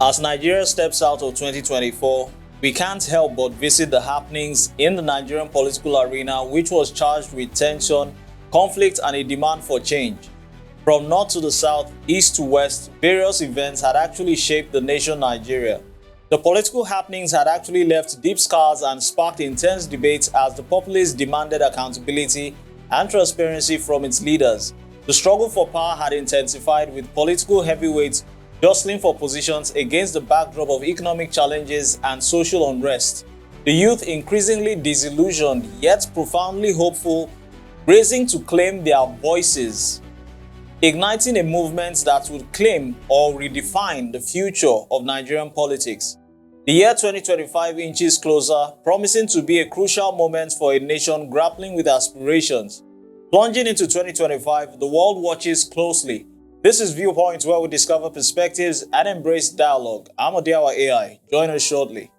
As Nigeria steps out of 2024, we can't help but visit the happenings in the Nigerian political arena, which was charged with tension, conflict, and a demand for change. From north to the south, east to west, various events had actually shaped the nation Nigeria. The political happenings had actually left deep scars and sparked intense debates as the populace demanded accountability and transparency from its leaders. The struggle for power had intensified, with political heavyweights jostling for positions against the backdrop of economic challenges and social unrest. The youth, increasingly disillusioned yet profoundly hopeful, racing to claim their voices, igniting a movement that would claim or redefine the future of Nigerian politics. The year 2025 inches closer, promising to be a crucial moment for a nation grappling with aspirations. Plunging into 2025, the world watches closely. This is Viewpoint, where we discover perspectives and embrace dialogue. I'm Odiawa AI. Join us shortly.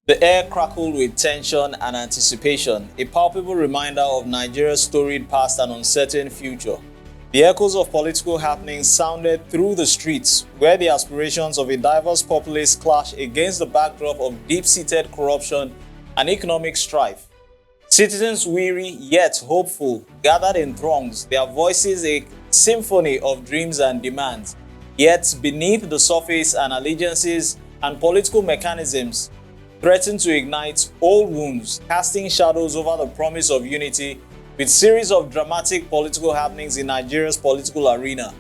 The air crackled with tension and anticipation, a palpable reminder of Nigeria's storied past and uncertain future. The echoes of political happenings sounded through the streets, where the aspirations of a diverse populace clashed against the backdrop of deep-seated corruption and economic strife. Citizens, weary yet hopeful, gathered in throngs, their voices a symphony of dreams and demands. Yet beneath the surface, and allegiances and political mechanisms threatened to ignite old wounds, casting shadows over the promise of unity, with series of dramatic political happenings in Nigeria's political arena.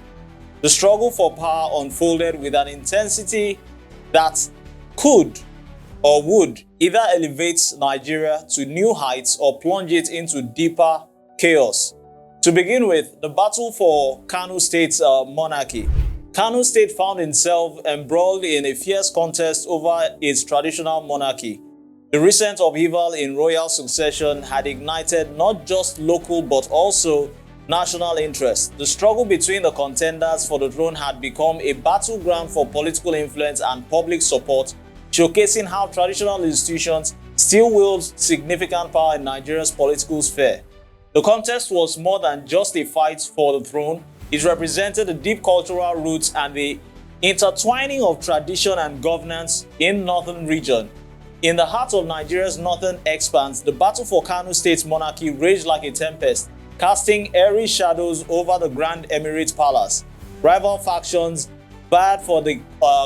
The struggle for power unfolded with an intensity that could or would either elevate Nigeria to new heights or plunge it into deeper chaos. To begin with, the battle for Kano State's monarchy. Kano State found itself embroiled in a fierce contest over its traditional monarchy. The recent upheaval in royal succession had ignited not just local but also national interest. The struggle between the contenders for the throne had become a battleground for political influence and public support, showcasing how traditional institutions still wield significant power in Nigeria's political sphere. The contest was more than just a fight for the throne. It represented the deep cultural roots and the intertwining of tradition and governance in the northern region. In the heart of Nigeria's northern expanse, the battle for Kano State's monarchy raged like a tempest, casting airy shadows over the Grand Emirate Palace. Rival factions vied for the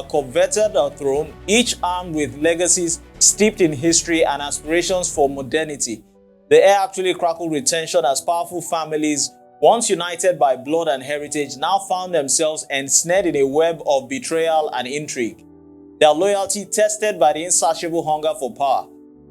coveted throne, each armed with legacies steeped in history and aspirations for modernity. The air actually crackled with tension as powerful families, once united by blood and heritage, now found themselves ensnared in a web of betrayal and intrigue. Their loyalty tested by the insatiable hunger for power.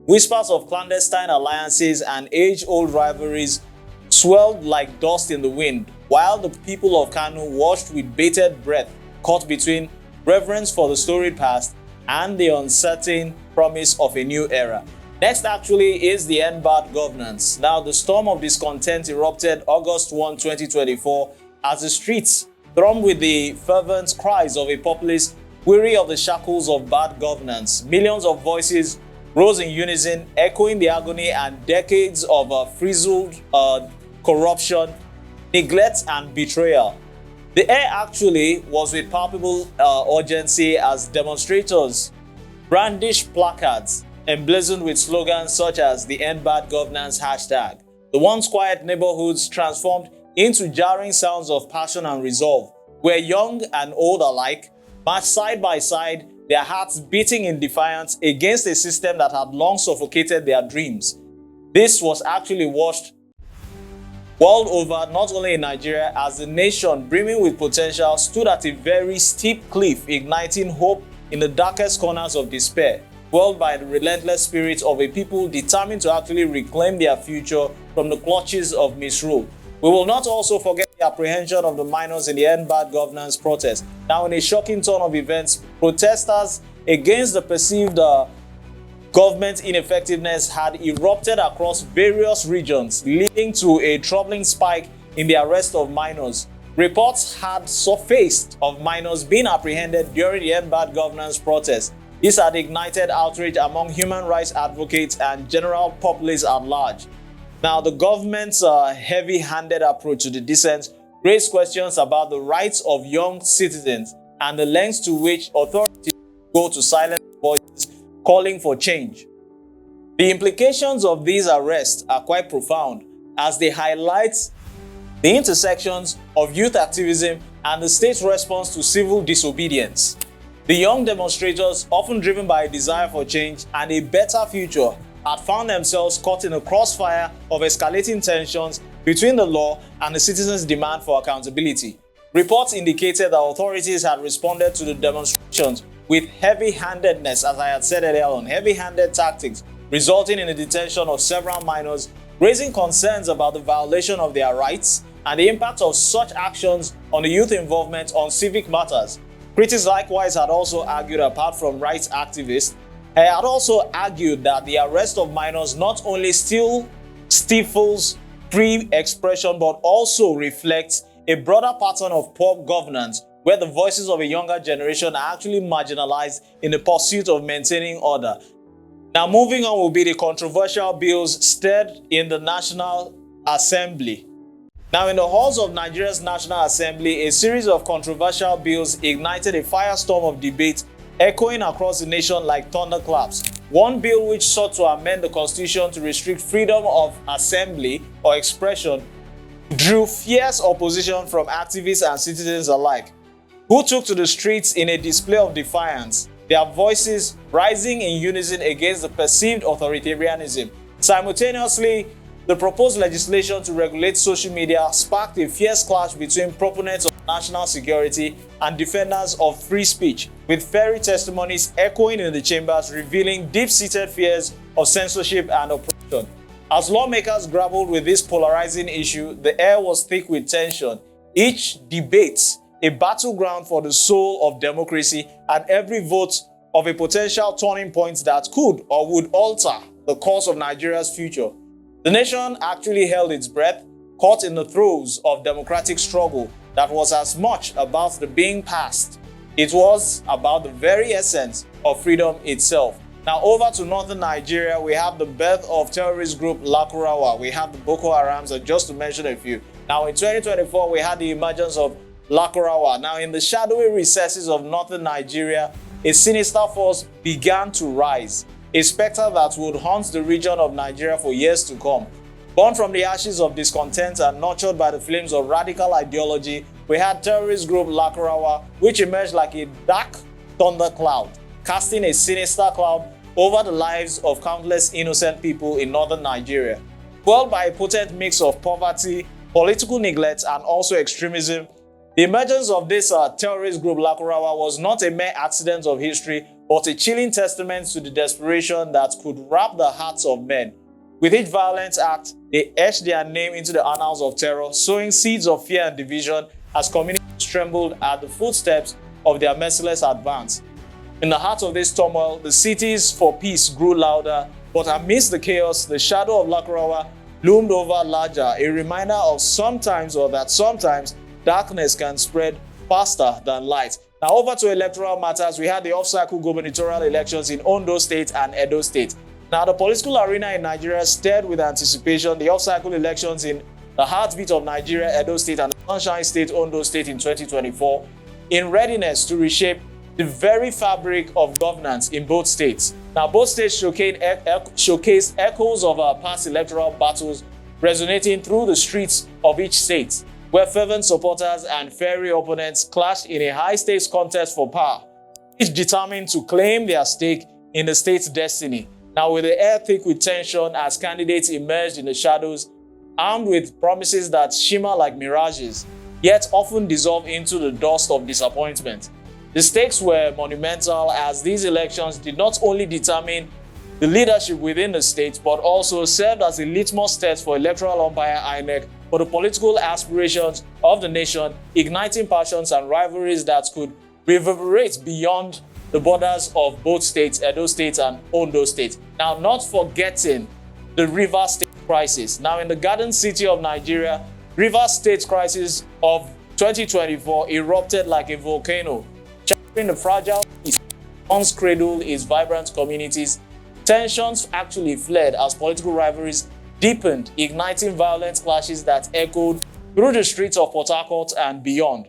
Whispers of clandestine alliances and age-old rivalries swirled like dust in the wind, while the people of Kano watched with bated breath, caught between reverence for the storied past and the uncertain promise of a new era. Next actually is the bad governance. Now, the storm of discontent erupted August 1, 2024 as the streets thrummed with the fervent cries of a populace weary of the shackles of bad governance. Millions of voices rose in unison, echoing the agony and decades of frizzled corruption, neglect, and betrayal. The air actually was with palpable urgency as demonstrators brandished placards emblazoned with slogans such as the End Bad Governance hashtag. The once quiet neighborhoods transformed into jarring sounds of passion and resolve, where young and old alike marched side by side, their hearts beating in defiance against a system that had long suffocated their dreams. This was actually watched world over, not only in Nigeria, as the nation, brimming with potential, stood at a very steep cliff, igniting hope in the darkest corners of despair, fueled by the relentless spirit of a people determined to actually reclaim their future from the clutches of misrule. We will not also forget the apprehension of the minors in the End Bad Governance protest. Now, in a shocking turn of events, protesters against the perceived government ineffectiveness had erupted across various regions, leading to a troubling spike in the arrest of minors. Reports had surfaced of minors being apprehended during the End Bad Governance protests. This had ignited outrage among human rights advocates and general populace at large. Now, the government's heavy-handed approach to the dissent raised questions about the rights of young citizens and the lengths to which authorities go to silence voices calling for change. The implications of these arrests are quite profound, as they highlight the intersections of youth activism and the state's response to civil disobedience. The young demonstrators, often driven by a desire for change and a better future, had found themselves caught in a crossfire of escalating tensions between the law and the citizens' demand for accountability. Reports indicated that authorities had responded to the demonstrations with heavy-handedness, as I had said earlier on, heavy-handed tactics, resulting in the detention of several minors, raising concerns about the violation of their rights and the impact of such actions on the youth involvement on civic matters. Critics likewise had also argued, apart from rights activists, had also argued that the arrest of minors not only still stifles free expression but also reflects a broader pattern of poor governance, where the voices of a younger generation are actually marginalized in the pursuit of maintaining order. Now, moving on will be the controversial bills stirred in the National Assembly. Now, in the halls of Nigeria's National Assembly, a series of controversial bills ignited a firestorm of debate, echoing across the nation like thunderclaps. One bill, which sought to amend the constitution to restrict freedom of assembly or expression, drew fierce opposition from activists and citizens alike, who took to the streets in a display of defiance, their voices rising in unison against the perceived authoritarianism. Simultaneously, the proposed legislation to regulate social media sparked a fierce clash between proponents of national security and defenders of free speech, with fiery testimonies echoing in the chambers, revealing deep-seated fears of censorship and oppression. As lawmakers grappled with this polarizing issue, the air was thick with tension. Each debate a battleground for the soul of democracy, and every vote of a potential turning point that could or would alter the course of Nigeria's future. The nation actually held its breath, caught in the throes of democratic struggle that was as much about the being past. It was about the very essence of freedom itself. Now, over to northern Nigeria, we have the birth of terrorist group Lakurawa. We have the Boko Harams, just to mention a few. Now, in 2024, we had the emergence of Lakurawa. Now, in the shadowy recesses of northern Nigeria, a sinister force began to rise, a specter that would haunt the region of Nigeria for years to come. Born from the ashes of discontent and nurtured by the flames of radical ideology, we had terrorist group Lakurawa, which emerged like a dark thundercloud, casting a sinister cloud over the lives of countless innocent people in northern Nigeria. Fueled by a potent mix of poverty, political neglect, and also extremism, the emergence of this terrorist group Lakurawa was not a mere accident of history, but a chilling testament to the desperation that could wrap the hearts of men. With each violent act, they etched their name into the annals of terror, sowing seeds of fear and division as communities trembled at the footsteps of their merciless advance. In the heart of this turmoil, the cities for peace grew louder, but amidst the chaos, the shadow of Lakurawa loomed over larger, a reminder of sometimes darkness can spread faster than light. Now, over to electoral matters, we had the off-cycle gubernatorial elections in Ondo State and Edo State. Now, the political arena in Nigeria stirred with anticipation the off-cycle elections in the heartbeat of Nigeria, Edo State, and the Sunshine State, Ondo State in 2024, in readiness to reshape the very fabric of governance in both states. Now, both states showcased echoes of past electoral battles resonating through the streets of each state, where fervent supporters and fiery opponents clashed in a high-stakes contest for power, each determined to claim their stake in the state's destiny. Now, with the air thick with tension as candidates emerged in the shadows, armed with promises that shimmer like mirages, yet often dissolve into the dust of disappointment. The stakes were monumental, as these elections did not only determine the leadership within the state, but also served as a litmus test for electoral umpire INEC for the political aspirations of the nation, igniting passions and rivalries that could reverberate beyond the borders of both states, Edo State and Ondo State. Now, not forgetting the Rivers State crisis. Now, in the Garden City of Nigeria, Rivers State crisis of 2024 erupted like a volcano, shattering the fragile peace once cradled its vibrant communities. Tensions actually fled as political rivalries deepened, igniting violent clashes that echoed through the streets of Port Harcourt and beyond.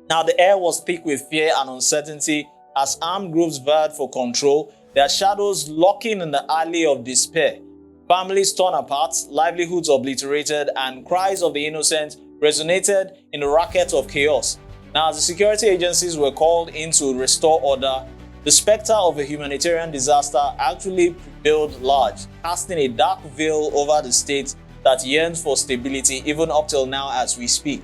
Now, the air was thick with fear and uncertainty as armed groups vied for control, their shadows lurking in the alley of despair. Families torn apart, livelihoods obliterated, and cries of the innocent resonated in the racket of chaos. Now, as the security agencies were called in to restore order, the specter of a humanitarian disaster actually prevailed large, casting a dark veil over the state that yearns for stability even up till now as we speak.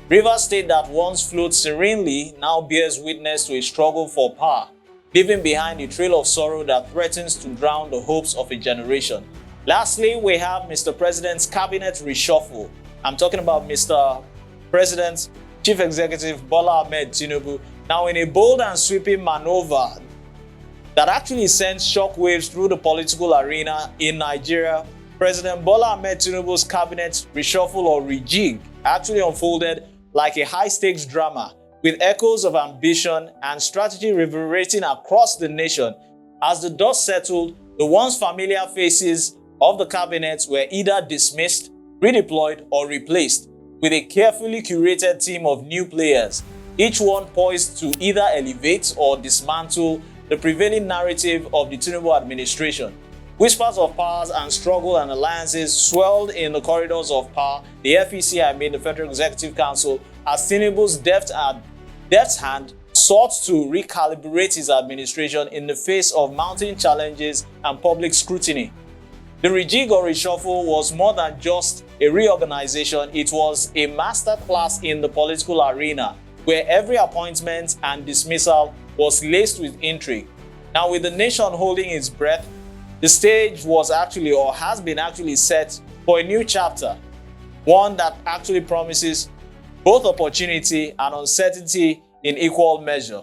Rivers State that once flowed serenely now bears witness to a struggle for power, leaving behind a trail of sorrow that threatens to drown the hopes of a generation. Lastly, we have Mr. President's cabinet reshuffle. I'm talking about Mr. President's Chief Executive Bola Ahmed Tinubu. Now, in a bold and sweeping maneuver that actually sends shockwaves through the political arena in Nigeria, President Bola Ahmed Tinubu's cabinet reshuffle or rejig actually unfolded like a high-stakes drama, with echoes of ambition and strategy reverberating across the nation. As the dust settled, the once familiar faces of the cabinet were either dismissed, redeployed, or replaced with a carefully curated team of new players, each one poised to either elevate or dismantle the prevailing narrative of the Tinubu administration. Whispers of powers and struggle and alliances swelled in the corridors of power, the FEC, the Federal Executive Council, as Tinubu's deft hand sought to recalibrate his administration in the face of mounting challenges and public scrutiny. The rejig or reshuffle was more than just a reorganization, it was a masterclass in the political arena, where every appointment and dismissal was laced with intrigue. Now, with the nation holding its breath, the stage was actually, or has been actually set for a new chapter, one that actually promises both opportunity and uncertainty in equal measure.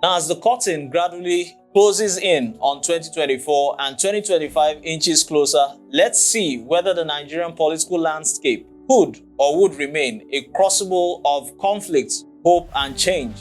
Now, as the curtain gradually closes in on 2024 and 2025 inches closer, let's see whether the Nigerian political landscape could or would remain a crucible of conflict, hope, and change.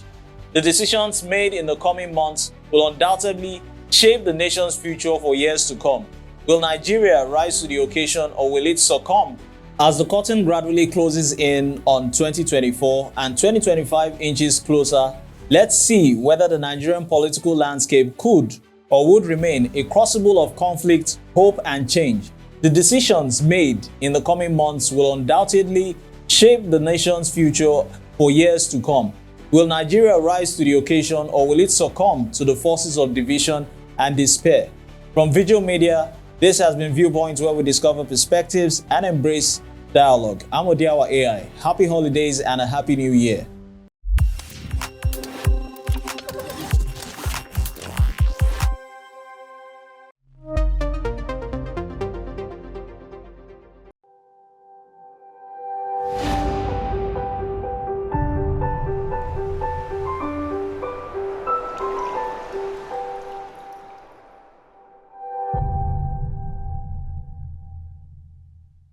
The decisions made in the coming months will undoubtedly shape the nation's future for years to come. Will Nigeria rise to the occasion or will it succumb? As the curtain gradually closes in on 2024 and 2025 inches closer, let's see whether the Nigerian political landscape could or would remain a crucible of conflict, hope, and change. The decisions made in the coming months will undoubtedly shape the nation's future for years to come. Will Nigeria rise to the occasion or will it succumb to the forces of division and despair? From Veegil Media, this has been Viewpoint, where we discover perspectives and embrace dialogue. I'm Odiawa AI. Happy holidays and a happy new year.